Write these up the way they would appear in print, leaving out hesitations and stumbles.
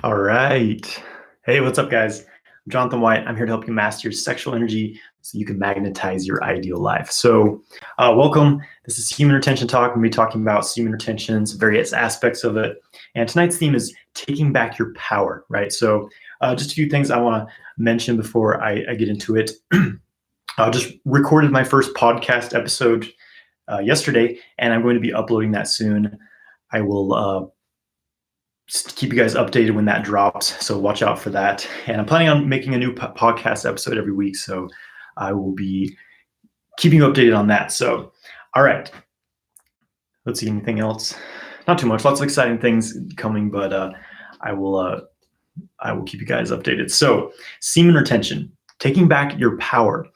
All right. Hey, what's up, guys? I'm Jonathan White. I'm here to help you master your sexual energy so you can magnetize your ideal life. Welcome. This is Human Retention Talk. I'm going to be talking about semen retentions, various aspects of it. And tonight's theme is taking back your power, right? Just a few things I want to mention before I get into it. I just recorded my first podcast episode yesterday, and I'm going to be uploading that soon. I will keep you guys updated when that drops, so watch out for that. And I'm planning on making a new podcast episode every week, so I will be keeping you updated on that. So, all right, let's see, anything else? Not too much. Lots of exciting things coming, but I will keep you guys updated. So, semen retention, taking back your power.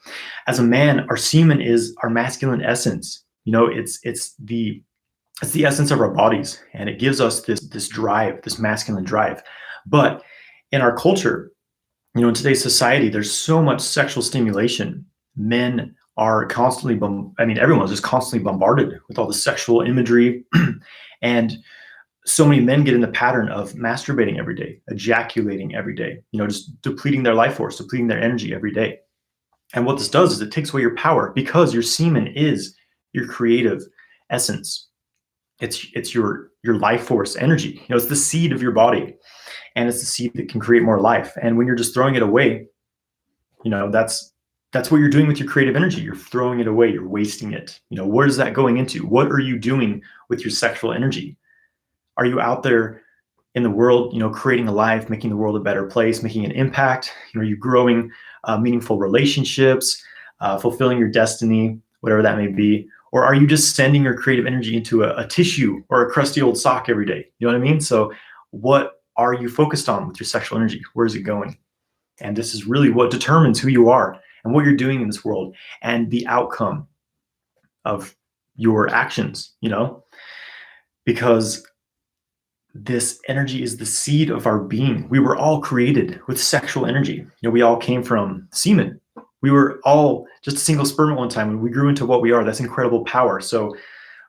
As a man, our semen is our masculine essence. You know, it's the essence of our bodies, and it gives us this drive, this masculine drive. But in our culture, you know, in today's society, there's so much sexual stimulation. Men are constantly, everyone's just constantly bombarded with all the sexual imagery, and so many men get in the pattern of masturbating every day, ejaculating every day, you know, just depleting their life force, depleting their energy every day. And what this does is it takes away your power, because your semen is your creative essence. It's your life force energy. You know, it's the seed of your body, and it's the seed that can create more life. And when you're just throwing it away, you know, that's what you're doing with your creative energy. You're throwing it away. You're wasting it. You know, where is that going into? What are you doing with your sexual energy? Are you out there in the world, you know, creating a life, making the world a better place, making an impact? You know, are you growing meaningful relationships, fulfilling your destiny, whatever that may be? Or are you just sending your creative energy into a tissue or a crusty old sock every day? You know what I mean? So what are you focused on with your sexual energy? Where is it going? And this is really what determines who you are and what you're doing in this world and the outcome of your actions, you know? Because this energy is the seed of our being. We were all created with sexual energy. You know, we all came from semen. We were all just a single sperm at one time. When we grew into what we are, that's incredible power. So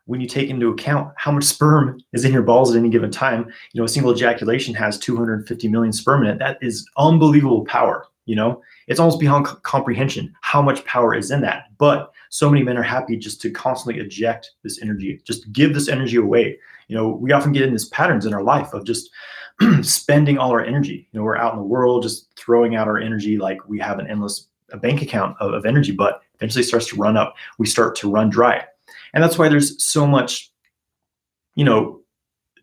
when you take into account how much sperm is in your balls at any given time, you know, a single ejaculation has 250 million sperm in it. That is unbelievable power. You know, it's almost beyond comprehension how much power is in that. But so many men are happy just to constantly eject this energy, just give this energy away. You know, we often get in these patterns in our life of just spending all our energy. You know, we're out in the world just throwing out our energy like we have an endless bank account of energy, but eventually starts to run up. We start to run dry. And that's why there's so much, you know,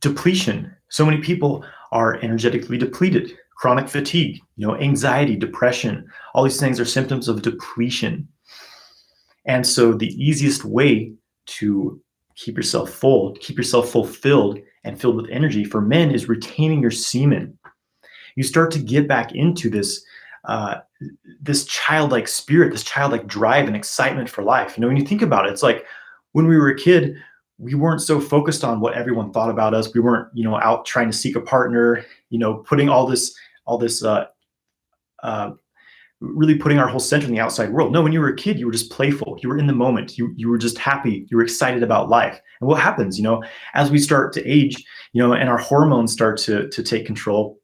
depletion. So many people are energetically depleted, chronic fatigue, you know, anxiety, depression. All these things are symptoms of depletion. And so the easiest way to keep yourself full, keep yourself fulfilled and filled with energy for men is retaining your semen. You start to get back into this childlike spirit, this childlike drive and excitement for life. You know, when you think about it, it's like when we were a kid, we weren't so focused on what everyone thought about us. We weren't, you know, out trying to seek a partner, you know, putting really putting our whole center in the outside world. No, when you were a kid, you were just playful. You were in the moment. You were just happy. You were excited about life. And what happens, you know, as we start to age, you know, and our hormones start to take control,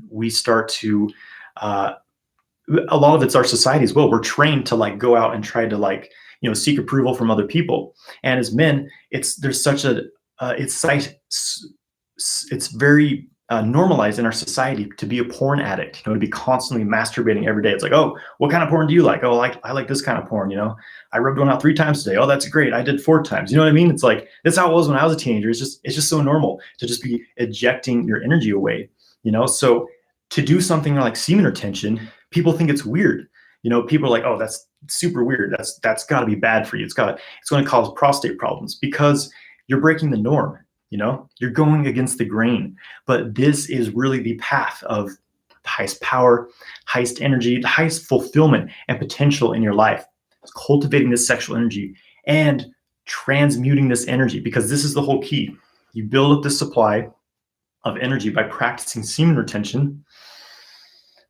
we start to, a lot of it's our society as well. We're trained to like go out and try to like, you know, seek approval from other people. And as men, it's very normalized in our society to be a porn addict, you know, to be constantly masturbating every day. It's like, oh, what kind of porn do you like? Oh, I like this kind of porn, you know. I rubbed one out 3 times today. Oh, that's great. I did 4 times. You know what I mean? It's like, that's how it was when I was a teenager. It's just so normal to just be ejecting your energy away, you know. So to do something like semen retention, people think it's weird. You know, people are like, oh, that's super weird. That's got to be bad for you. It's going to cause prostate problems, because you're breaking the norm. You know, you're going against the grain. But this is really the path of the highest power, highest energy, the highest fulfillment and potential in your life. It's cultivating this sexual energy and transmuting this energy, because this is the whole key. You build up this supply of energy by practicing semen retention,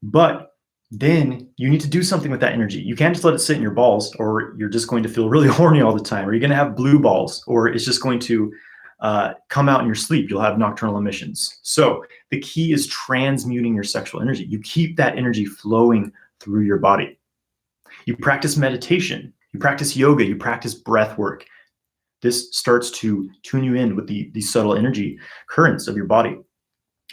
but then you need to do something with that energy. You can't just let it sit in your balls, or you're just going to feel really horny all the time, or you're going to have blue balls, or it's just going to come out in your sleep. You'll have nocturnal emissions. So the key is transmuting your sexual energy. You keep that energy flowing through your body. You practice meditation. You practice yoga. You practice breath work. This starts to tune you in with the subtle energy currents of your body.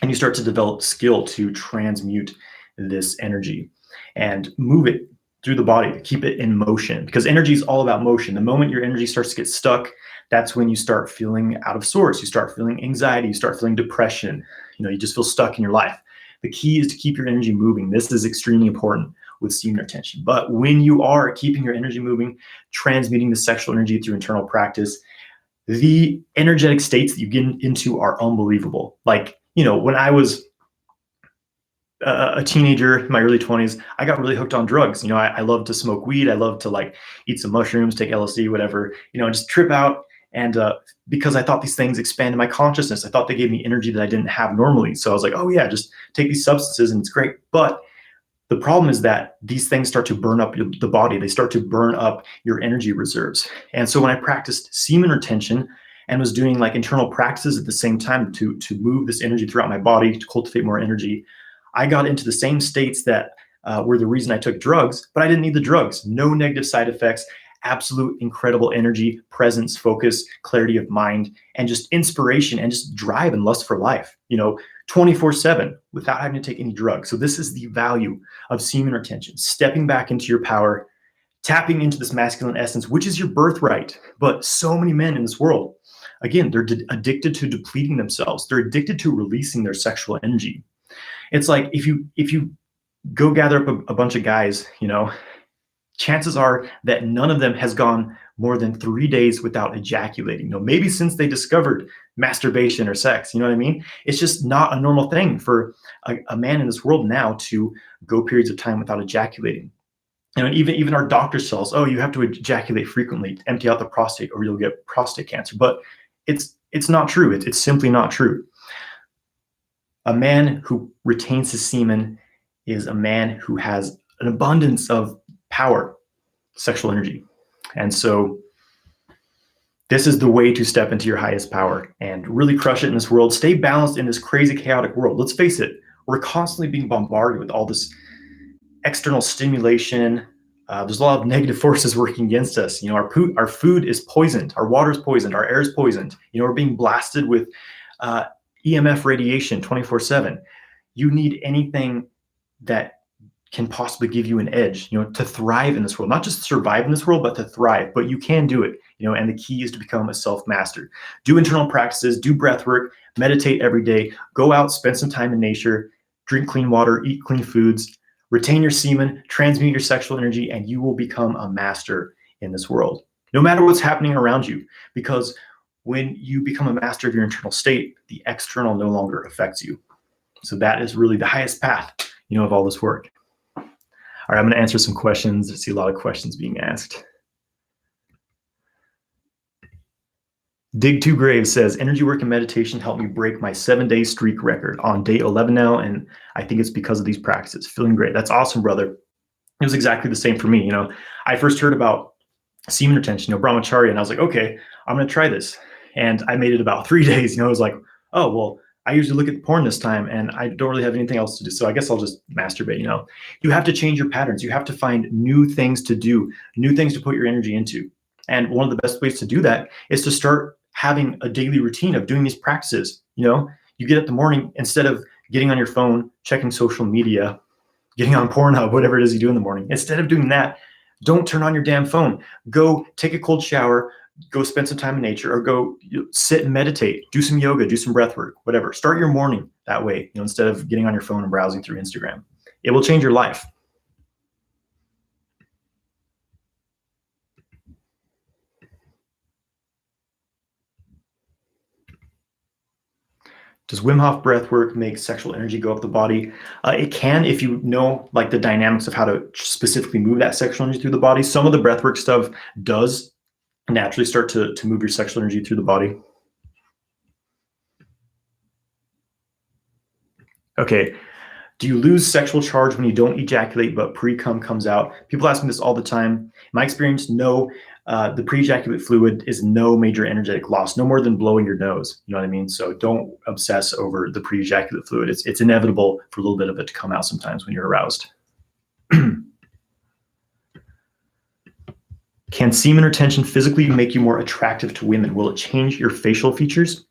And you start to develop skill to transmute this energy and move it through the body, keep it in motion, because energy is all about motion. The moment your energy starts to get stuck, that's when you start feeling out of sorts. You start feeling anxiety, you start feeling depression. You just feel stuck in your life. The key is to keep your energy moving. This is extremely important with semen retention. But when you are keeping your energy moving, transmuting the sexual energy through internal practice, the energetic states that you get into are unbelievable. Like, when I was a teenager in my early 20s, I got really hooked on drugs. I love to smoke weed. I love to eat some mushrooms, take LSD, whatever, just trip out. And because I thought these things expanded my consciousness, I thought they gave me energy that I didn't have normally. So I was like, oh yeah, just take these substances and it's great. But the problem is that these things start to burn up the body. They start to burn up your energy reserves. And so when I practiced semen retention and was doing internal practices at the same time to move this energy throughout my body, to cultivate more energy, I got into the same states that were the reason I took drugs, but I didn't need the drugs. No negative side effects, absolute incredible energy, presence, focus, clarity of mind, and just inspiration and just drive and lust for life, 24/7 without having to take any drugs. So this is the value of semen retention, stepping back into your power, tapping into this masculine essence, which is your birthright. But so many men in this world, again, they're addicted to depleting themselves. They're addicted to releasing their sexual energy. It's like if you go gather up a bunch of guys, chances are that none of them has gone more than 3 days without ejaculating. Maybe since they discovered masturbation or sex, you know what I mean? It's just not a normal thing for a man in this world now to go periods of time without ejaculating. And even our doctors tell us, oh, you have to ejaculate frequently, empty out the prostate, or you'll get prostate cancer. But it's not true. It's simply not true. A man who retains his semen is a man who has an abundance of power, sexual energy. And so this is the way to step into your highest power and really crush it in this world. Stay balanced in this crazy, chaotic world. Let's face it, we're constantly being bombarded with all this external stimulation. There's a lot of negative forces working against us. Our food is poisoned, our water is poisoned, our air is poisoned. We're being blasted with EMF radiation 24/7. You need anything that can possibly give you an edge, to thrive in this world, not just survive in this world, but to thrive. But you can do it, and the key is to become a self-master. Do internal practices, do breath work, meditate every day, go out, spend some time in nature, drink clean water, eat clean foods, retain your semen, transmute your sexual energy, and you will become a master in this world, no matter what's happening around you. Because when you become a master of your internal state, the external no longer affects you. So that is really the highest path, of all this work. All right, I'm going to answer some questions. I see a lot of questions being asked. Dig Two Graves says, energy work and meditation helped me break my 7-day streak record on day 11 now, and I think it's because of these practices. Feeling great. That's awesome, brother. It was exactly the same for me. I first heard about semen retention, brahmacharya, and I was like, okay, I'm going to try this. And I made it about 3 days. I was like, oh, well, I usually look at porn this time and I don't really have anything else to do. So I guess I'll just masturbate. You have to change your patterns. You have to find new things to do, new things to put your energy into. And one of the best ways to do that is to start having a daily routine of doing these practices. You get up in the morning, instead of getting on your phone, checking social media, getting on Pornhub, whatever it is you do in the morning, instead of doing that, don't turn on your damn phone. Go take a cold shower, go spend some time in nature, or go sit and meditate, do some yoga, do some breath work, whatever. Start your morning that way, instead of getting on your phone and browsing through Instagram. It will change your life. Does Wim Hof breath work make sexual energy go up the body? It can, if you know the dynamics of how to specifically move that sexual energy through the body. Some of the breath work stuff does naturally start to move your sexual energy through the body. Okay. Do you lose sexual charge when you don't ejaculate but pre-cum comes out? People ask me this all the time. In my experience, no. the pre-ejaculate fluid is no major energetic loss, no more than blowing your nose. You know what I mean? So don't obsess over the pre-ejaculate fluid. It's inevitable for a little bit of it to come out sometimes when you're aroused. Can semen retention physically make you more attractive to women? Will it change your facial features?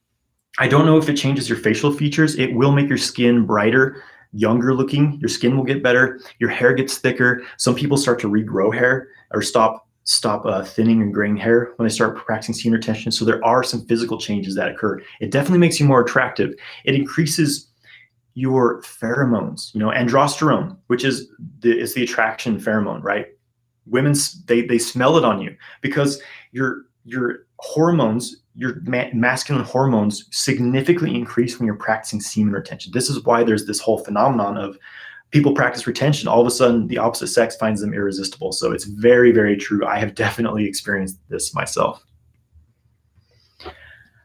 I don't know if it changes your facial features. It will make your skin brighter, younger looking. Your skin will get better. Your hair gets thicker. Some people start to regrow hair or stop thinning and graying hair when they start practicing semen retention. So there are some physical changes that occur. It definitely makes you more attractive. It increases your pheromones, androsterone, which is the attraction pheromone, right? Women, they smell it on you because your hormones, your masculine hormones significantly increase when you're practicing semen retention. This is why there's this whole phenomenon of people practice retention. All of a sudden, the opposite sex finds them irresistible. So it's very, very true. I have definitely experienced this myself.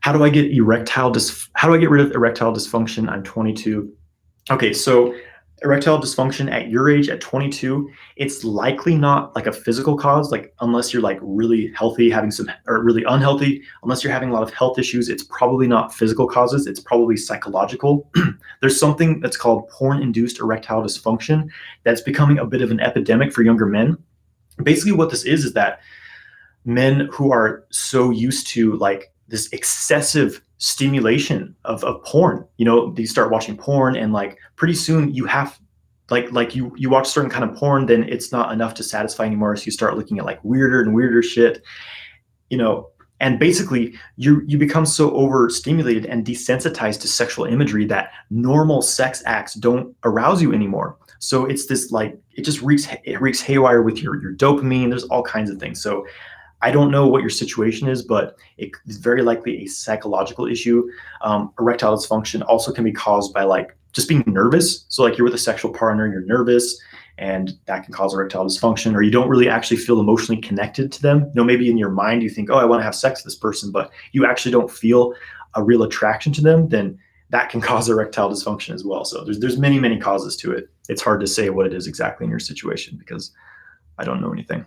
How do I get rid of erectile dysfunction? I'm 22. Okay, so erectile dysfunction at your age, at 22, it's likely not like a physical cause, like unless you're like really healthy, or really unhealthy, unless you're having a lot of health issues, it's probably not physical causes, it's probably psychological. There's something that's called porn-induced erectile dysfunction that's becoming a bit of an epidemic for younger men. Basically what this is that men who are so used to like this excessive stimulation of porn, you start watching porn and like pretty soon you have you watch a certain kind of porn, then it's not enough to satisfy anymore. So you start looking at like weirder and weirder shit, and basically you become so overstimulated and desensitized to sexual imagery that normal sex acts don't arouse you anymore. So it's this like, it just wreaks haywire with your dopamine. There's all kinds of things. So I don't know what your situation is, but it's very likely a psychological issue. Erectile dysfunction also can be caused by like just being nervous. So like you're with a sexual partner, you're nervous, and that can cause erectile dysfunction, or you don't really actually feel emotionally connected to them. Maybe in your mind you think, oh, I want to have sex with this person, but you actually don't feel a real attraction to them, then that can cause erectile dysfunction as well. So there's many, many causes to it. It's hard to say what it is exactly in your situation because I don't know anything.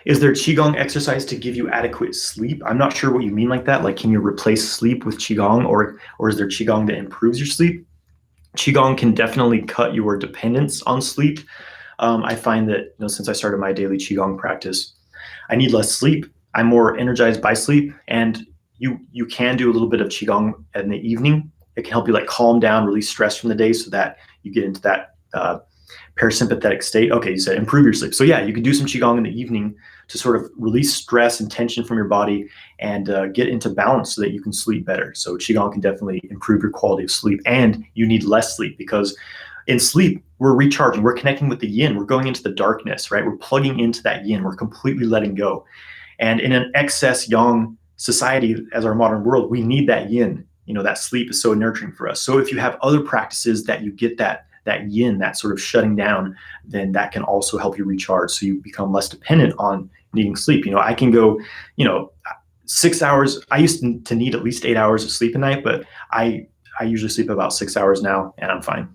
Is there Qigong exercise to give you adequate sleep? I'm not sure what you mean like that. Like, can you replace sleep with Qigong, or is there Qigong that improves your sleep? Qigong can definitely cut your dependence on sleep. I find that since I started my daily Qigong practice, I need less sleep. I'm more energized by sleep, and you can do a little bit of Qigong in the evening. It can help you like calm down, release stress from the day so that you get into that parasympathetic state. Okay, you said improve your sleep. So yeah, you can do some Qigong in the evening to sort of release stress and tension from your body and get into balance so that you can sleep better. So Qigong can definitely improve your quality of sleep, and you need less sleep because in sleep, we're recharging, we're connecting with the yin, we're going into the darkness, right? We're plugging into that yin, we're completely letting go. And in an excess yang society as our modern world, we need that yin. That sleep is so nurturing for us. So if you have other practices that you get that yin, that sort of shutting down, then that can also help you recharge. So you become less dependent on needing sleep. I can go, 6 hours. I used to need at least 8 hours of sleep a night, but I usually sleep about 6 hours now and I'm fine.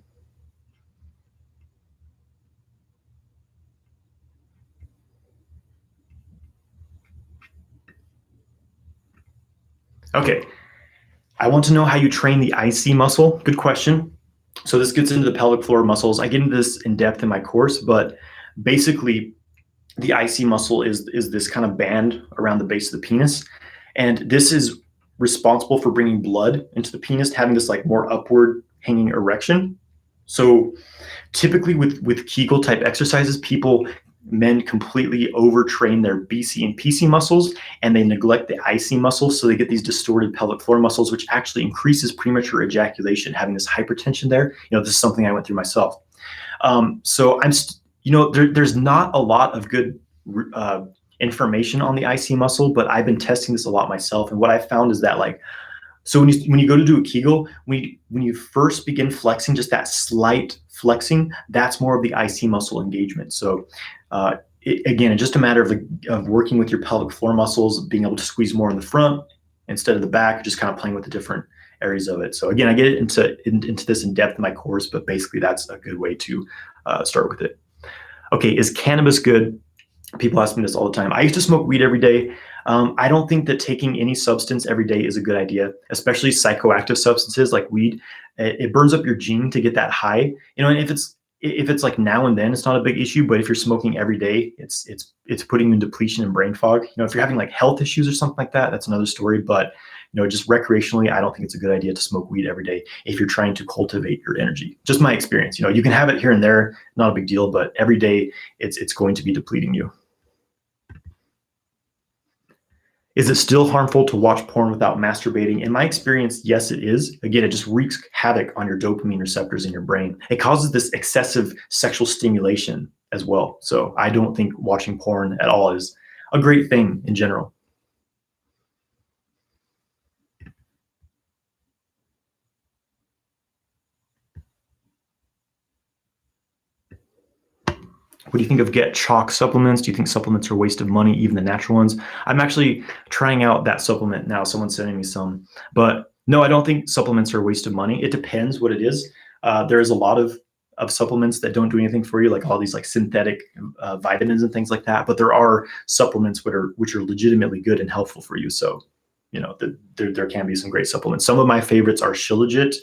Okay. I want to know how you train the IC muscle. Good question. So this gets into the pelvic floor muscles. I get into this in depth in my course, but basically the IC muscle is this kind of band around the base of the penis. And this is responsible for bringing blood into the penis, having this like more upward hanging erection. So typically with Kegel type exercises, men completely overtrain their BC and PC muscles, and they neglect the IC muscles. So they get these distorted pelvic floor muscles, which actually increases premature ejaculation, having this hypertension there. This is something I went through myself. So there's not a lot of good information on the IC muscle, but I've been testing this a lot myself. And what I found is that so when you go to do a Kegel, when you first begin flexing, just that slight flexing, that's more of the IC muscle engagement. So again, it's just a matter of working with your pelvic floor muscles, being able to squeeze more in the front instead of the back, just kind of playing with the different areas of it. So again, I get into this in depth in my course, but basically that's a good way to start with it. Okay, is cannabis good? People ask me this all the time. I used to smoke weed every day. I don't think that taking any substance every day is a good idea, especially psychoactive substances like weed. It burns up your gene to get that high. And if it's like now and then, it's not a big issue. But if you're smoking every day, it's putting you in depletion and brain fog. If you're having like health issues or something like that, that's another story. But just recreationally, I don't think it's a good idea to smoke weed every day if you're trying to cultivate your energy. Just my experience. You can have it here and there, not a big deal, but every day it's going to be depleting you. Is it still harmful to watch porn without masturbating? In my experience, yes, it is. Again, it just wreaks havoc on your dopamine receptors in your brain. It causes this excessive sexual stimulation as well. So I don't think watching porn at all is a great thing in general. What do you think of Get Chalk supplements? Do you think supplements are a waste of money, even the natural ones? I'm actually trying out that supplement now. Someone's sending me some. But no, I don't think supplements are a waste of money. It depends what it is. There is a lot of supplements that don't do anything for you, like all these like synthetic vitamins and things like that. But there are supplements which are legitimately good and helpful for you. So, there can be some great supplements. Some of my favorites are Shilajit.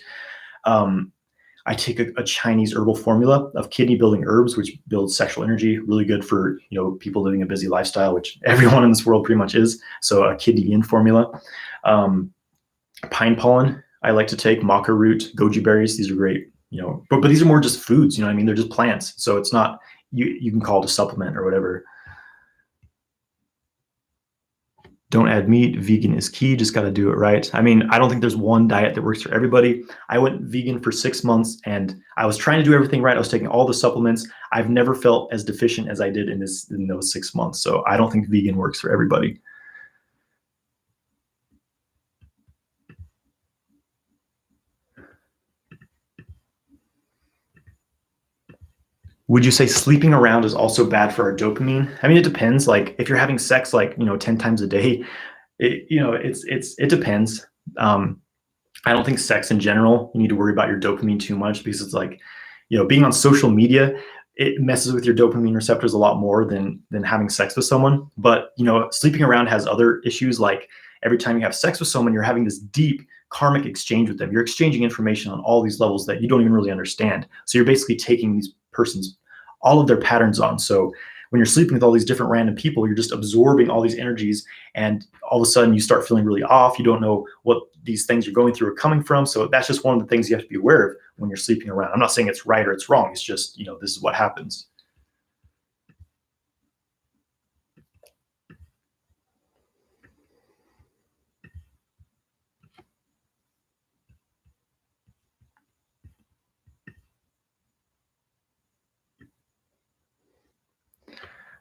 I take a Chinese herbal formula of kidney building herbs, which builds sexual energy, really good for people living a busy lifestyle, which everyone in this world pretty much is. So a kidney yin formula. Pine pollen, I like to take maca root, goji berries. These are great, but these are more just foods, I mean, they're just plants. So it's not, you can call it a supplement or whatever. Don't add meat. Vegan is key. Just got to do it right. I mean, I don't think there's one diet that works for everybody. I went vegan for 6 months and I was trying to do everything right. I was taking all the supplements. I've never felt as deficient as I did in those 6 months. So I don't think vegan works for everybody. Would you say sleeping around is also bad for our dopamine? I mean, it depends. Like if you're having sex, 10 times a day, it depends. I don't think sex in general, you need to worry about your dopamine too much because it's like, being on social media, it messes with your dopamine receptors a lot more than having sex with someone. But, sleeping around has other issues. Like every time you have sex with someone, you're having this deep karmic exchange with them. You're exchanging information on all these levels that you don't even really understand. So you're basically taking these persons, all of their patterns on. So when you're sleeping with all these different random people, you're just absorbing all these energies, and all of a sudden you start feeling really off. You don't know what these things you're going through are coming from. So that's just one of the things you have to be aware of when you're sleeping around. I'm not saying it's right or it's wrong. It's just, this is what happens.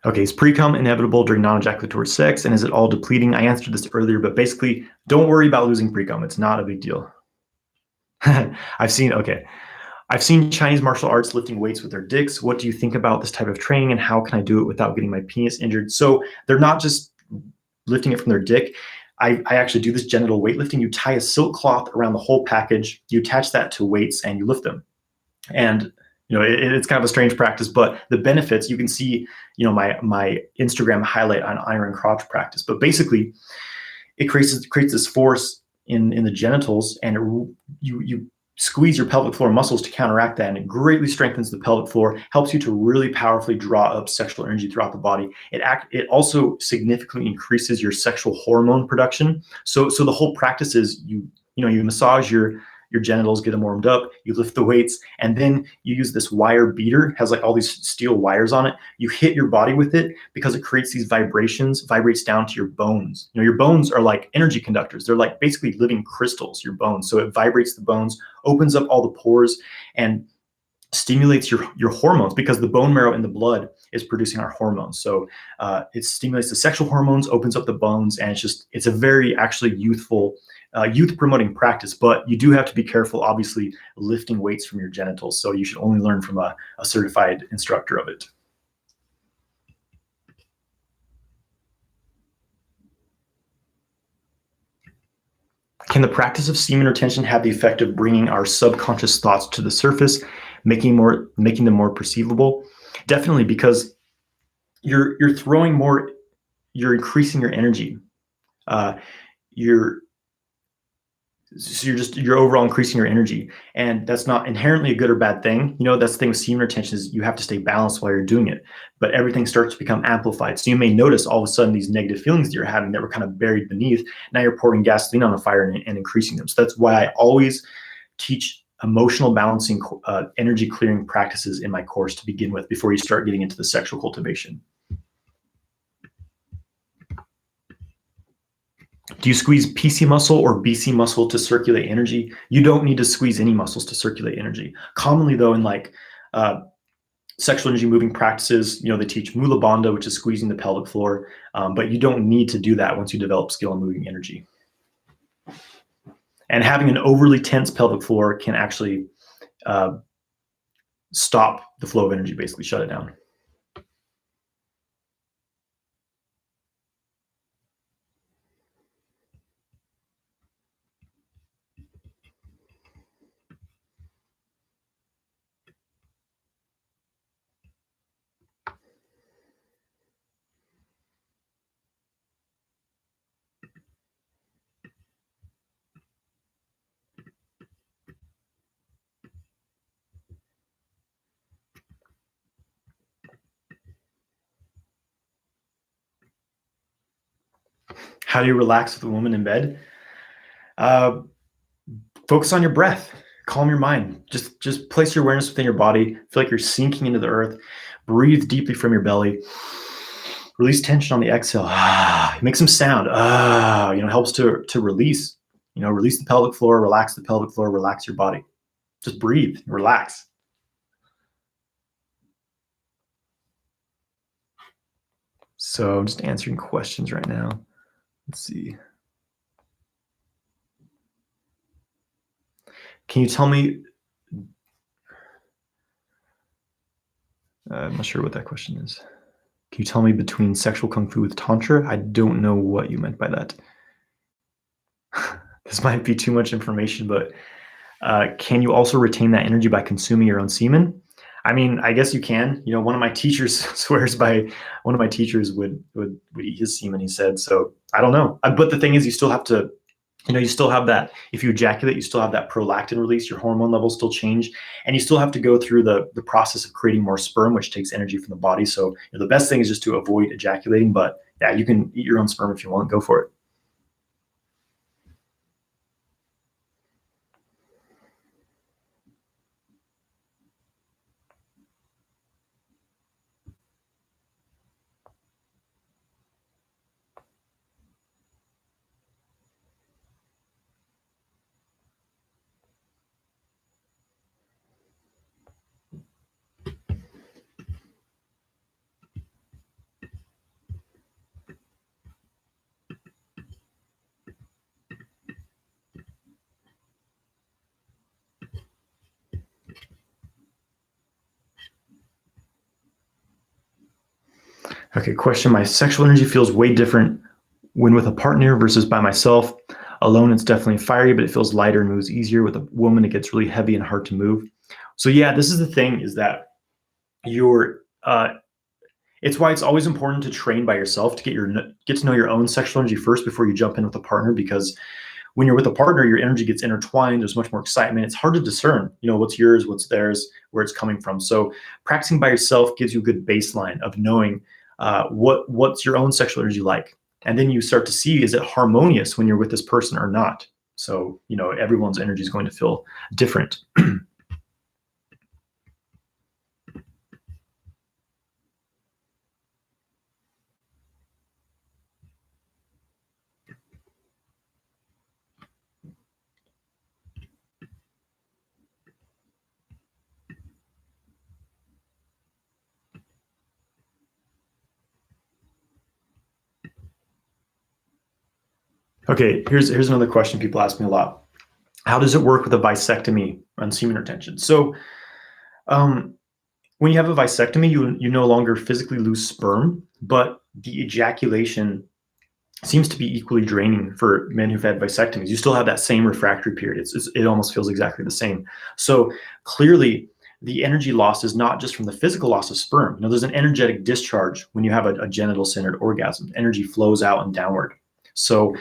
Okay, is pre-cum inevitable during non-ejaculatory sex, and is it all depleting? I answered this earlier, but basically, don't worry about losing pre-cum. It's not a big deal. I've seen Chinese martial arts lifting weights with their dicks. What do you think about this type of training, and how can I do it without getting my penis injured? So they're not just lifting it from their dick. I actually do this genital weightlifting. You tie a silk cloth around the whole package, you attach that to weights, and you lift them. And it's kind of a strange practice, but the benefits you can see, my Instagram highlight on iron crotch practice. But basically, it creates this force in the genitals, and you squeeze your pelvic floor muscles to counteract that, and it greatly strengthens the pelvic floor, helps you to really powerfully draw up sexual energy throughout the body. It also significantly increases your sexual hormone production. So the whole practice is you massage your genitals, get them warmed up, you lift the weights, and then you use this wire beater, has like all these steel wires on it. You hit your body with it because it creates these vibrations, vibrates down to your bones. Your bones are like energy conductors. They're like basically living crystals, your bones. So it vibrates the bones, opens up all the pores, and stimulates your hormones, because the bone marrow in the blood is producing our hormones. So it stimulates the sexual hormones, opens up the bones, and it's a very actually youthful, youth promoting practice. But you do have to be careful, obviously, lifting weights from your genitals. So you should only learn from a certified instructor of it. Can the practice of semen retention have the effect of bringing our subconscious thoughts to the surface, making them more perceivable? Definitely, because you're throwing more, you're increasing your energy. You're you're overall increasing your energy, and that's not inherently a good or bad thing. That's the thing with semen retention, is you have to stay balanced while you're doing it, but everything starts to become amplified. So you may notice all of a sudden these negative feelings that you're having that were kind of buried beneath, now you're pouring gasoline on the fire and increasing them. So that's why I always teach emotional balancing, energy clearing practices in my course to begin with, before you start getting into the sexual cultivation. Do you squeeze PC muscle or BC muscle to circulate energy? You don't need to squeeze any muscles to circulate energy. Commonly, though, in sexual energy moving practices, they teach mula bandha, which is squeezing the pelvic floor, but you don't need to do that once you develop skill in moving energy. And having an overly tense pelvic floor can actually stop the flow of energy, basically shut it down. How do you relax with a woman in bed? Focus on your breath. Calm your mind. Just place your awareness within your body. Feel like you're sinking into the earth. Breathe deeply from your belly. Release tension on the exhale. Make some sound. Helps to release. Release the pelvic floor. Relax the pelvic floor. Relax your body. Just breathe. Relax. So I'm just answering questions right now. Let's see. Can you tell me? I'm not sure what that question is. Can you tell me between sexual kung fu with tantra? I don't know what you meant by that. This might be too much information, but can you also retain that energy by consuming your own semen? I mean, I guess you can. One of my teachers swears by, one of my teachers would eat his semen, he said. So I don't know. But the thing is, you still have to, you still have that, if you ejaculate, you still have that prolactin release, your hormone levels still change, and you still have to go through the process of creating more sperm, which takes energy from the body. So the best thing is just to avoid ejaculating, but yeah, you can eat your own sperm if you want, go for it. Okay, question. My sexual energy feels way different when with a partner versus by myself. Alone, it's definitely fiery, but it feels lighter and moves easier. With a woman, it gets really heavy and hard to move. So yeah, this is the thing, is that it's why it's always important to train by yourself, to get to know your own sexual energy first before you jump in with a partner, because when you're with a partner, your energy gets intertwined. There's much more excitement. It's hard to discern, what's yours, what's theirs, where it's coming from. So practicing by yourself gives you a good baseline of knowing what's your own sexual energy like. And then you start to see, is it harmonious when you're with this person or not? So, everyone's energy is going to feel different. Okay, here's another question people ask me a lot. How does it work with a vasectomy on semen retention? So when you have a vasectomy, you no longer physically lose sperm, but the ejaculation seems to be equally draining for men who've had vasectomies. You still have that same refractory period. It almost feels exactly the same. So clearly, the energy loss is not just from the physical loss of sperm. There's an energetic discharge when you have a genital-centered orgasm. Energy flows out and downward. So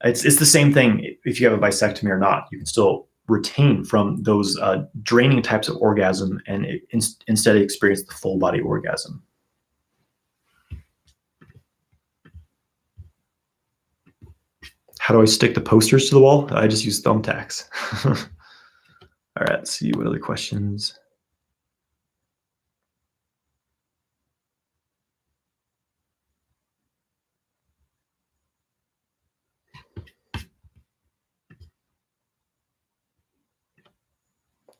it's the same thing if you have a vasectomy or not. You can still retain from those draining types of orgasm and instead experience the full body orgasm. How do I stick the posters to the wall? I just use thumbtacks. All right, let's see what other questions.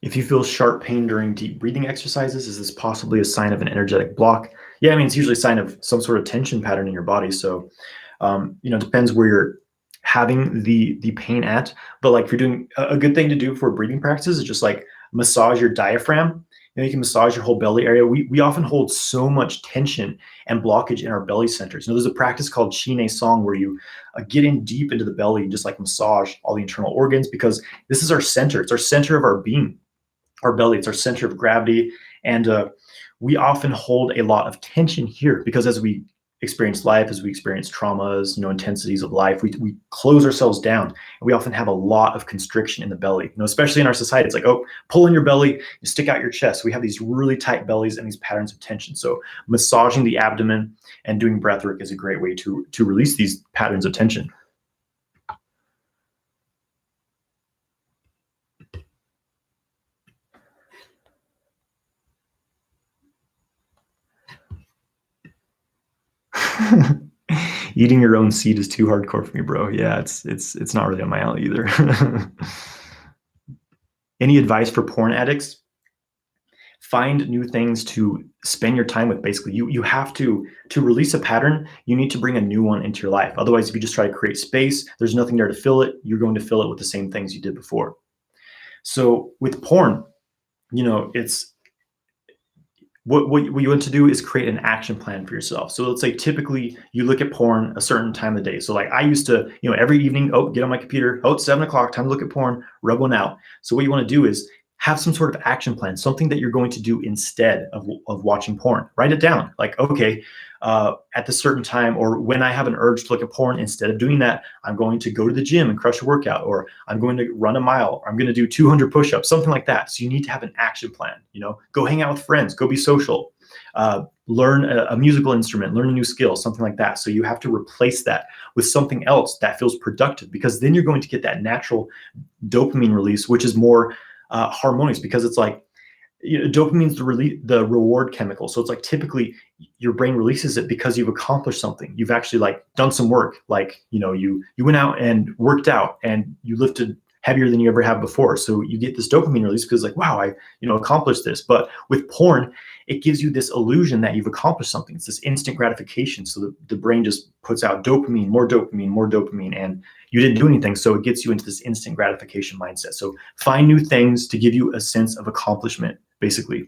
If you feel sharp pain during deep breathing exercises, is this possibly a sign of an energetic block? Yeah, I mean, it's usually a sign of some sort of tension pattern in your body. So, it depends where you're having the pain at. But like if you're doing a good thing to do for breathing practices is just like massage your diaphragm. You can massage your whole belly area. We often hold so much tension and blockage in our belly centers. There's a practice called Shine Song where you get in deep into the belly and just like massage all the internal organs, because this is our center. It's our center of our being. Our belly, it's our center of gravity. And we often hold a lot of tension here because as we experience life, as we experience traumas, intensities of life, we close ourselves down. And we often have a lot of constriction in the belly, especially in our society. It's like, oh, pull in your belly, you stick out your chest. We have these really tight bellies and these patterns of tension. So massaging the abdomen and doing breath work is a great way to release these patterns of tension. Eating your own seed is too hardcore for me, bro. Yeah, it's not really on my alley either. Any advice for porn addicts? Find new things to spend your time with. Basically, you have to release a pattern, you need to bring a new one into your life. Otherwise, if you just try to create space, there's nothing there to fill it. You're going to fill it with the same things you did before. So with porn, it's what you want to do is create an action plan for yourself. So let's say typically you look at porn a certain time of the day. So like I used to, every evening, get on my computer, it's 7 o'clock, time to look at porn, rub one out. So what you want to do is have some sort of action plan, something that you're going to do instead of watching porn. Write it down. Like, okay, at the certain time, or when I have an urge to look at porn, instead of doing that, I'm going to go to the gym and crush a workout, or I'm going to run a mile, or I'm going to do 200 push-ups, something like that. So you need to have an action plan. Go hang out with friends, go be social, learn a musical instrument, learn a new skill, something like that. So you have to replace that with something else that feels productive, because then you're going to get that natural dopamine release, which is more harmonious, because it's like, dopamine's the reward chemical. So it's like typically your brain releases it because you've accomplished something. You've actually like done some work. Like, you went out and worked out and you lifted heavier than you ever have before. So you get this dopamine release because like, wow, I accomplished this. But with porn, it gives you this illusion that you've accomplished something. It's this instant gratification. So the brain just puts out dopamine, more dopamine, more dopamine, and you didn't do anything. So it gets you into this instant gratification mindset. So find new things to give you a sense of accomplishment. Basically,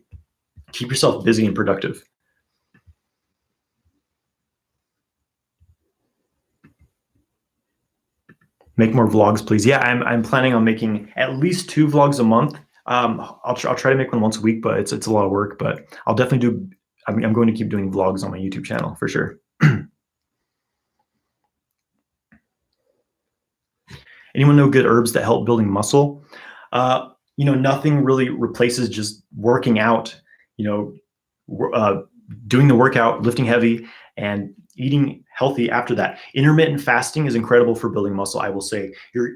keep yourself busy and productive. Make more vlogs, please. Yeah, I'm planning on making at least 2 vlogs a month. I'll try to make one once a week, but it's a lot of work. But I'll definitely do. I'm going to keep doing vlogs on my YouTube channel for sure. Anyone know good herbs that help building muscle? Nothing really replaces just working out. Doing the workout, lifting heavy, and eating healthy after that. Intermittent fasting is incredible for building muscle. I will say,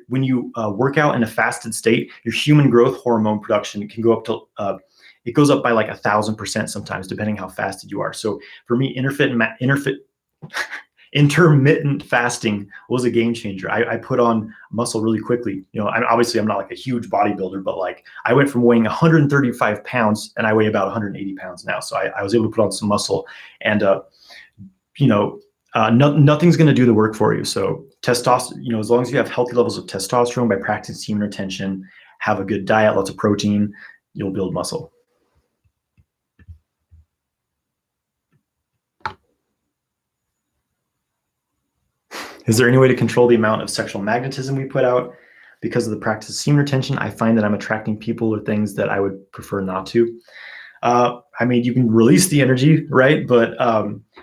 when you work out in a fasted state, your human growth hormone production can go up to it goes up by like 1,000% sometimes, depending how fasted you are. So for me, intermittent fasting was a game changer. I put on muscle really quickly. Obviously I'm not like a huge bodybuilder, but like I went from weighing 135 pounds and I weigh about 180 pounds now. So I was able to put on some muscle, and nothing's going to do the work for you. So testosterone, as long as you have healthy levels of testosterone by practicing semen retention, have a good diet, lots of protein, you'll build muscle. Is there any way to control the amount of sexual magnetism we put out? because of the practice of semen retention, I find that I'm attracting people or things that I would prefer not to. I mean, you can release the energy, right? But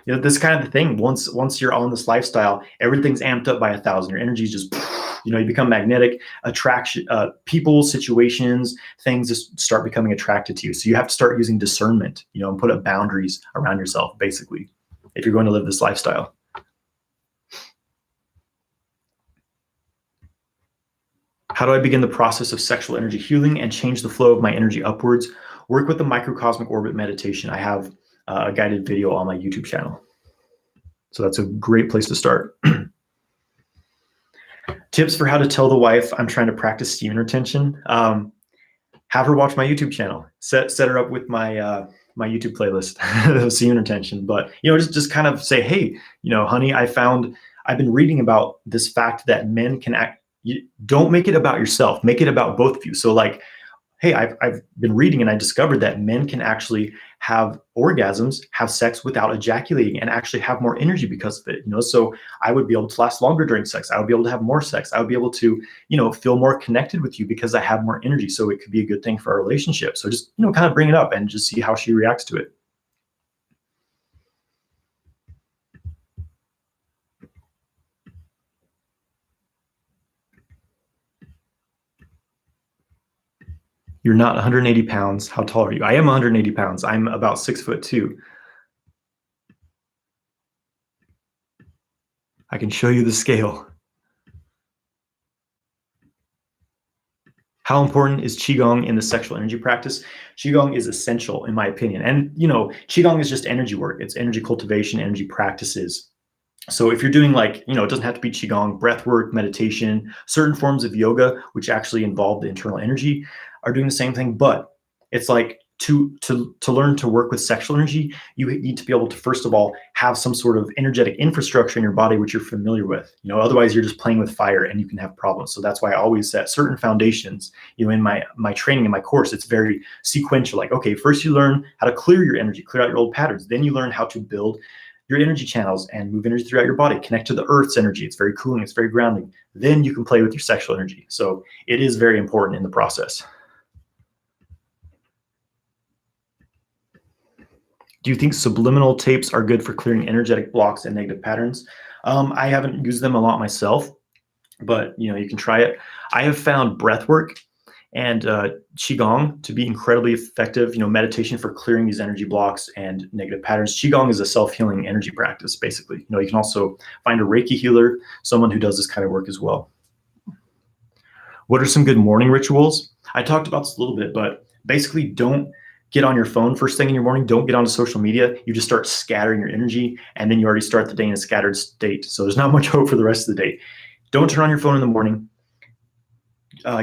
this kind of the thing. Once you're on this lifestyle, everything's amped up by 1,000. Your energy is just, you become magnetic. Attraction, people, situations, things just start becoming attracted to you. So you have to start using discernment, and put up boundaries around yourself, basically, if you're going to live this lifestyle. How do I begin the process of sexual energy healing and change the flow of my energy upwards? Work with the microcosmic orbit meditation. I have a guided video on my YouTube channel. So that's a great place to start. Tips for how to tell the wife I'm trying to practice semen retention. Have her watch my YouTube channel. Set her up with my my YouTube playlist of semen retention. But just kind of say, hey, honey, I've been reading about this fact that men can act. Don't make it about yourself. Make it about both of you. So like, hey, I've been reading and I discovered that men can actually have orgasms, have sex without ejaculating, and actually have more energy because of it. So I would be able to last longer during sex. I would be able to have more sex. I would be able to, feel more connected with you because I have more energy. So it could be a good thing for our relationship. So just, kind of bring it up and just see how she reacts to it. You're not 180 pounds. How tall are you? I am 180 pounds. I'm about 6'2". I can show you the scale. How important is Qigong in the sexual energy practice? Qigong is essential, in my opinion. And, Qigong is just energy work. It's energy cultivation, energy practices. So if you're doing it doesn't have to be Qigong, breath work, meditation, certain forms of yoga, which actually involve the internal energy, are doing the same thing. But it's like to learn to work with sexual energy, you need to be able to, first of all, have some sort of energetic infrastructure in your body, which you're familiar with. Otherwise you're just playing with fire and you can have problems. So that's why I always set certain foundations, in my training, in my course. It's very sequential. Like, okay, first you learn how to clear your energy, clear out your old patterns. Then you learn how to build your energy channels and move energy throughout your body, connect to the earth's energy. It's very cooling, it's very grounding. Then you can play with your sexual energy. So it is very important in the process. Do you think subliminal tapes are good for clearing energetic blocks and negative patterns? I haven't used them a lot myself, but you can try it. I have found breath work and Qigong to be incredibly effective, meditation for clearing these energy blocks and negative patterns. Qigong is a self-healing energy practice, basically. You can also find a Reiki healer, someone who does this kind of work as well. What are some good morning rituals? I talked about this a little bit, but basically don't get on your phone first thing in your morning. Don't get onto social media. You just start scattering your energy, and then you already start the day in a scattered state. So there's not much hope for the rest of the day. Don't turn on your phone in the morning.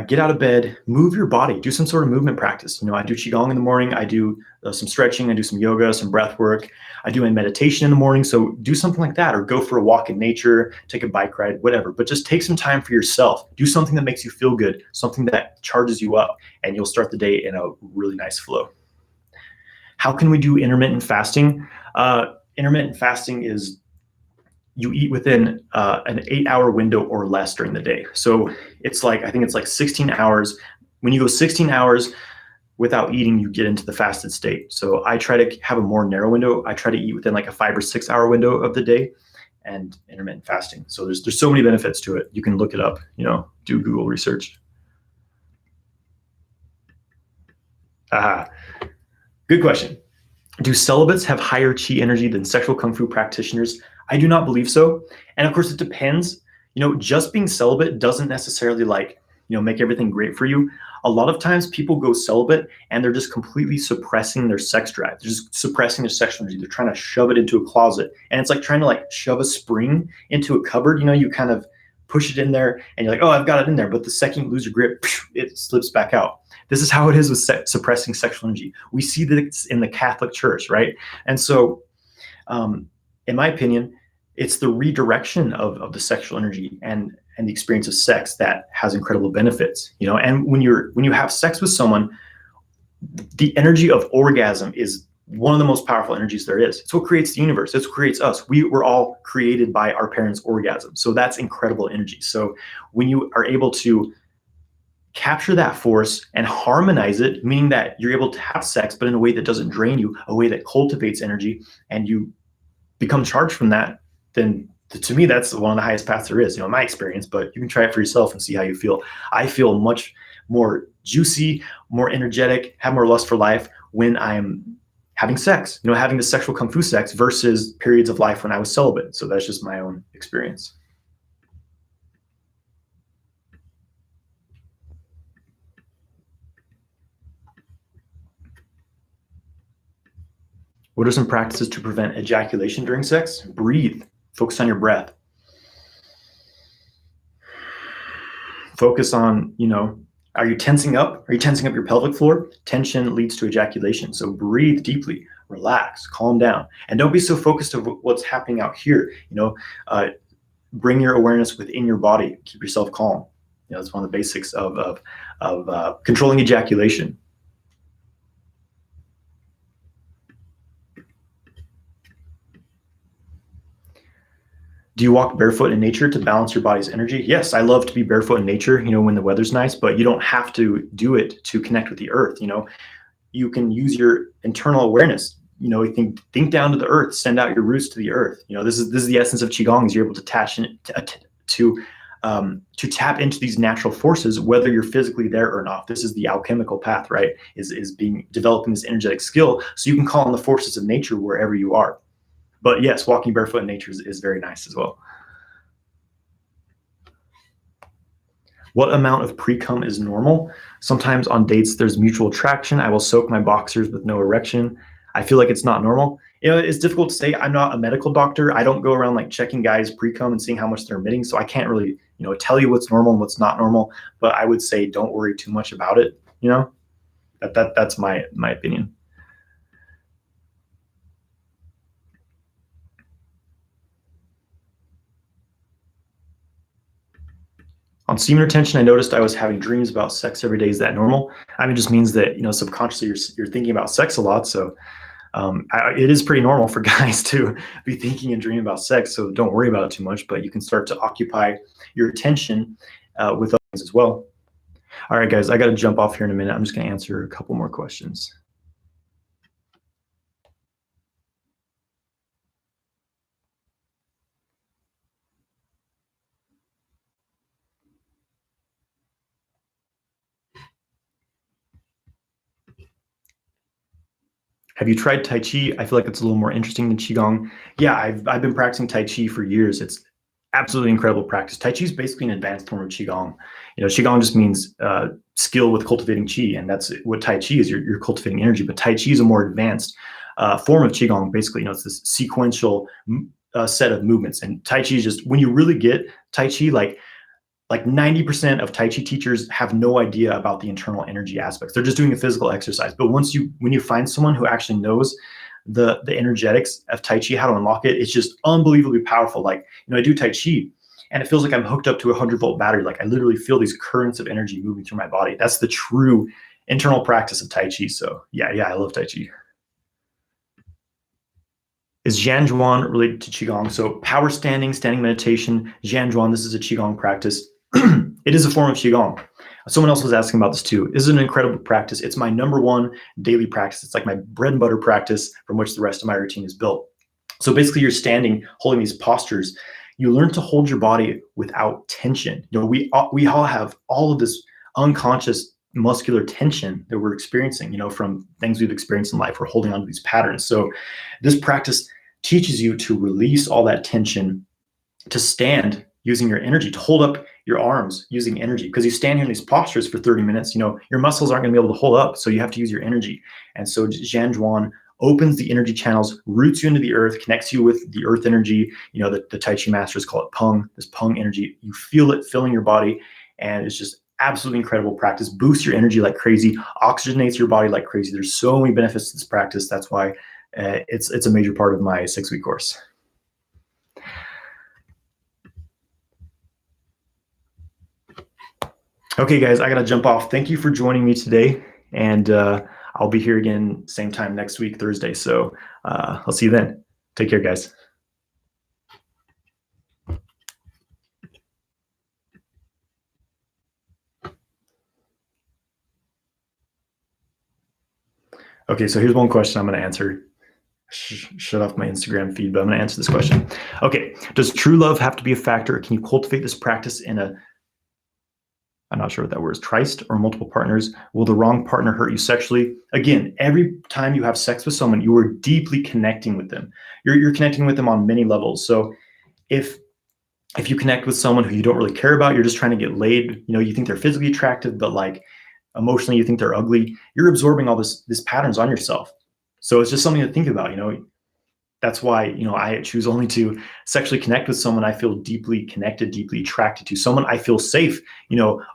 Get out of bed, move your body, do some sort of movement practice. I do Qigong in the morning. I do some stretching. I do some yoga, some breath work. I do my meditation in the morning. So do something like that, or go for a walk in nature, take a bike ride, whatever. But just take some time for yourself. Do something that makes you feel good, something that charges you up, and you'll start the day in a really nice flow. How can we do intermittent fasting? Intermittent fasting is you eat within an 8-hour window or less during the day. So it's I think it's 16 hours. When you go 16 hours without eating, you get into the fasted state. So I try to have a more narrow window. I try to eat within a 5 or 6 hour window of the day, and intermittent fasting. So there's so many benefits to it. You can look it up, do Google research. Good question. Do celibates have higher chi energy than sexual kung fu practitioners? I do not believe so. And of course it depends. Just being celibate doesn't necessarily make everything great for you. A lot of times people go celibate and they're just completely suppressing their sex drive. They're just suppressing their sexual energy. They're trying to shove it into a closet. And it's like trying to shove a spring into a cupboard. You kind of push it in there and you're like, oh, I've got it in there. But the second you lose your grip, it slips back out. This is how it is with suppressing sexual energy. We see this in the Catholic Church, right? And so, in my opinion, it's the redirection of the sexual energy and the experience of sex that has incredible benefits. And when you have sex with someone, the energy of orgasm is one of the most powerful energies there is. It's what creates the universe. It's what creates us. We were all created by our parents' orgasm. So that's incredible energy. So when you are able to capture that force and harmonize it, meaning that you're able to have sex, but in a way that doesn't drain you, a way that cultivates energy, and you become charged from that, then to me, that's one of the highest paths there is, in my experience, but you can try it for yourself and see how you feel. I feel much more juicy, more energetic, have more lust for life when I'm having sex, having the sexual kung fu sex versus periods of life when I was celibate. So that's just my own experience. What are some practices to prevent ejaculation during sex? Breathe. Focus on your breath. Focus on, are you tensing up? Are you tensing up your pelvic floor? Tension leads to ejaculation. So breathe deeply, relax, calm down, and don't be so focused on what's happening out here. Bring your awareness within your body. Keep yourself calm. That's one of the basics of controlling ejaculation. Do you walk barefoot in nature to balance your body's energy? Yes, I love to be barefoot in nature, when the weather's nice, but you don't have to do it to connect with the earth. You can use your internal awareness. Think down to the earth, send out your roots to the earth. This is the essence of qigong, is you're able to attach to tap into these natural forces, whether you're physically there or not. This is the alchemical path, right? Is developing this energetic skill, so you can call on the forces of nature wherever you are. But yes, walking barefoot in nature is very nice as well. What amount of pre-cum is normal? Sometimes on dates, there's mutual attraction. I will soak my boxers with no erection. I feel like it's not normal. It's difficult to say. I'm not a medical doctor. I don't go around checking guys pre-cum and seeing how much they're emitting. So I can't really, tell you what's normal and what's not normal. But I would say don't worry too much about it. That's my opinion. On semen retention, I noticed I was having dreams about sex every day. Is that normal? It just means that, subconsciously you're thinking about sex a lot. So it is pretty normal for guys to be thinking and dreaming about sex. So don't worry about it too much, but you can start to occupy your attention with other things as well. All right, guys, I got to jump off here in a minute. I'm just going to answer a couple more questions. Have you tried Tai Chi? I feel like it's a little more interesting than Qigong. Yeah, I've been practicing Tai Chi for years. It's absolutely incredible practice. Tai Chi is basically an advanced form of Qigong. Qigong just means skill with cultivating Qi, and that's what Tai Chi is. You're cultivating energy, but Tai Chi is a more advanced form of Qigong. Basically, it's this sequential set of movements. And Tai Chi is just, when you really get Tai Chi, like 90% of Tai Chi teachers have no idea about the internal energy aspects. They're just doing a physical exercise. But when you find someone who actually knows the energetics of Tai Chi, how to unlock it, it's just unbelievably powerful. I do Tai Chi and it feels like I'm hooked up to a 100-volt battery. I literally feel these currents of energy moving through my body. That's the true internal practice of Tai Chi. So yeah, I love Tai Chi. Is Zhanzhuan related to Qigong? So power standing meditation, Zhanzhuan, this is a Qigong practice. It is a form of Qigong. Someone else was asking about this too. This is an incredible practice. It's my #1 daily practice. It's like my bread and butter practice from which the rest of my routine is built. So basically you're standing, holding these postures. You learn to hold your body without tension. We all have all of this unconscious muscular tension that we're experiencing, from things we've experienced in life. We're holding on to these patterns. So this practice teaches you to release all that tension, to stand using your energy, to hold up your arms using energy, because you stand here in these postures for 30 minutes, your muscles aren't going to be able to hold up, so you have to use your energy. And so Zhanzhuan opens the energy channels, roots you into the earth, connects you with the earth energy. The Tai Chi masters call it Peng, this Peng energy. You feel it filling your body, and it's just absolutely incredible practice. Boosts your energy like crazy, oxygenates your body like crazy. There's so many benefits to this practice. That's why it's a major part of my 6-week course. Okay, guys, I got to jump off. Thank you for joining me today. And I'll be here again same time next week, Thursday. So I'll see you then. Take care, guys. Okay, so here's one question I'm going to answer. Shut off my Instagram feed, but I'm going to answer this question. Okay, does true love have to be a factor? Can you cultivate this practice in a, I'm not sure what that word is, tryst or multiple partners? Will the wrong partner hurt you sexually? Again, every time you have sex with someone, you are deeply connecting with them. You're connecting with them on many levels. So if you connect with someone who you don't really care about, you're just trying to get laid, you think they're physically attractive, but like emotionally you think they're ugly, you're absorbing all these patterns on yourself. So it's just something to think about. That's why I choose only to sexually connect with someone I feel deeply connected, deeply attracted to, someone I feel safe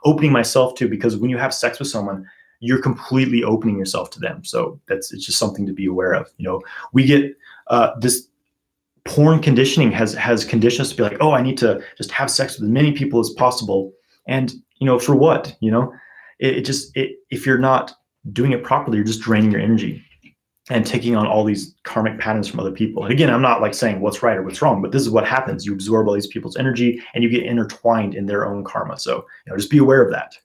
opening myself to, because when you have sex with someone, you're completely opening yourself to them. So it's just something to be aware of. We get this porn conditioning has conditioned us to be like, oh, I need to just have sex with as many people as possible. And for what? If you're not doing it properly, you're just draining your energy and taking on all these karmic patterns from other people. And again, I'm not like saying what's right or what's wrong, but this is what happens. You absorb all these people's energy and you get intertwined in their own karma. So just be aware of that.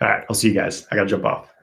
All right, I'll see you guys. I gotta jump off.